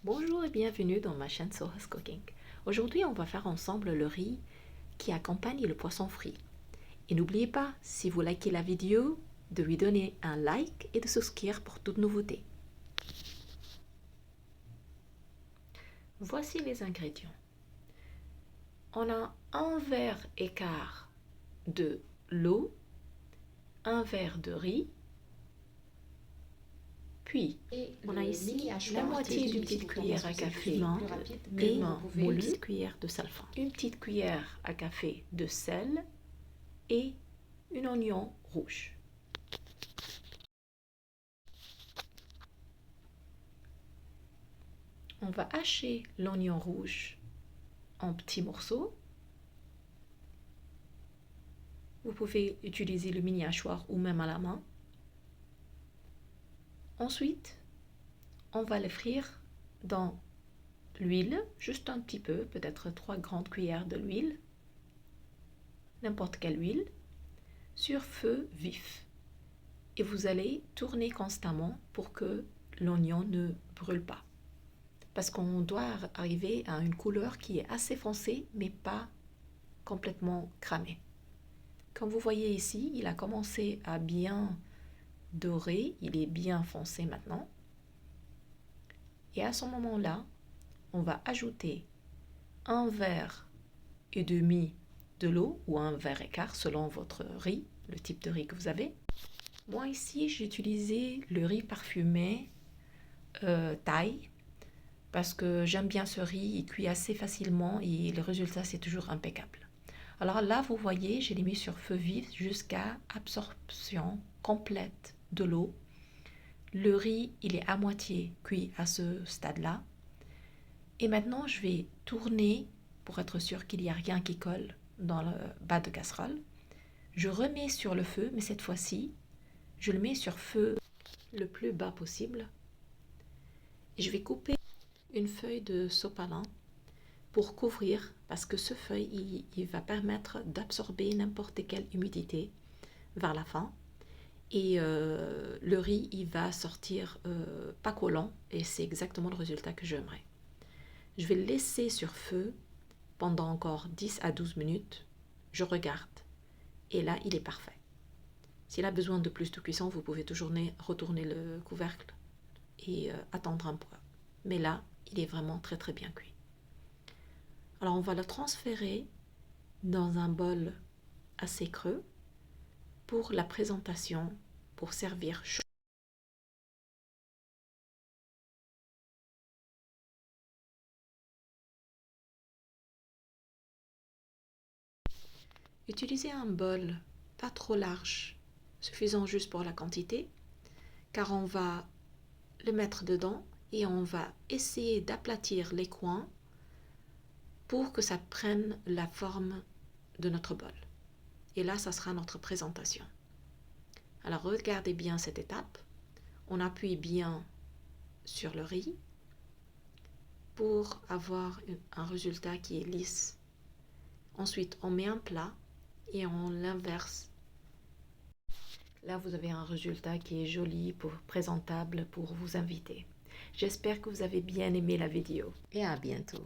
Bonjour et bienvenue dans ma chaîne Soha's Cooking. Aujourd'hui, on va faire ensemble le riz qui accompagne le poisson frit. Et n'oubliez pas, si vous likez la vidéo, de lui donner un like et de souscrire pour toute nouveauté. Voici les ingrédients. On a un verre et quart de l'eau, un verre de riz, puis on a ici la moitié d'une petite cuillère à café et une petite cuillère de sel fin, une petite cuillère à café de sel et un oignon rouge. On va hacher l'oignon rouge en petits morceaux. Vous pouvez utiliser le mini hachoir ou même à la main. Ensuite, on va le frire dans l'huile, juste un petit peu, peut-être 3 grandes cuillères de l'huile, n'importe quelle huile, sur feu vif. Et vous allez tourner constamment pour que l'oignon ne brûle pas. Parce qu'on doit arriver à une couleur qui est assez foncée, mais pas complètement cramée. Comme vous voyez ici, il a commencé à bien dorer, il est bien foncé maintenant. Et à ce moment-là, on va ajouter un verre et demi de l'eau ou un verre et quart selon votre riz, le type de riz que vous avez. Moi ici, j'ai utilisé le riz parfumé thaï parce que j'aime bien ce riz, il cuit assez facilement et le résultat c'est toujours impeccable. Alors là, vous voyez, je l'ai mis sur feu vif jusqu'à absorption complète de l'eau. Le riz, il est à moitié cuit à ce stade-là. Et maintenant, je vais tourner pour être sûr qu'il n'y a rien qui colle dans le bas de casserole. Je remets sur le feu, mais cette fois-ci, je le mets sur feu le plus bas possible. Et je vais couper une feuille de sopalin pour couvrir, parce que ce feuille, il va permettre d'absorber n'importe quelle humidité vers la fin. Et le riz, il va sortir pas collant, et c'est exactement le résultat que j'aimerais. Je vais le laisser sur feu pendant encore 10 à 12 minutes. Je regarde, et là, il est parfait. S'il a besoin de plus de cuisson, vous pouvez toujours retourner le couvercle et attendre un peu. Mais là, il est vraiment très très bien cuit. Alors on va le transférer dans un bol assez creux pour la présentation, pour servir chaud. Utilisez un bol pas trop large, suffisant juste pour la quantité, car on va le mettre dedans et on va essayer d'aplatir les coins pour que ça prenne la forme de notre bol. Et là, ça sera notre présentation. Alors regardez bien cette étape. On appuie bien sur le riz pour avoir un résultat qui est lisse. Ensuite, on met un plat et on l'inverse. Là, vous avez un résultat qui est joli, présentable pour vous inviter. J'espère que vous avez bien aimé la vidéo et à bientôt.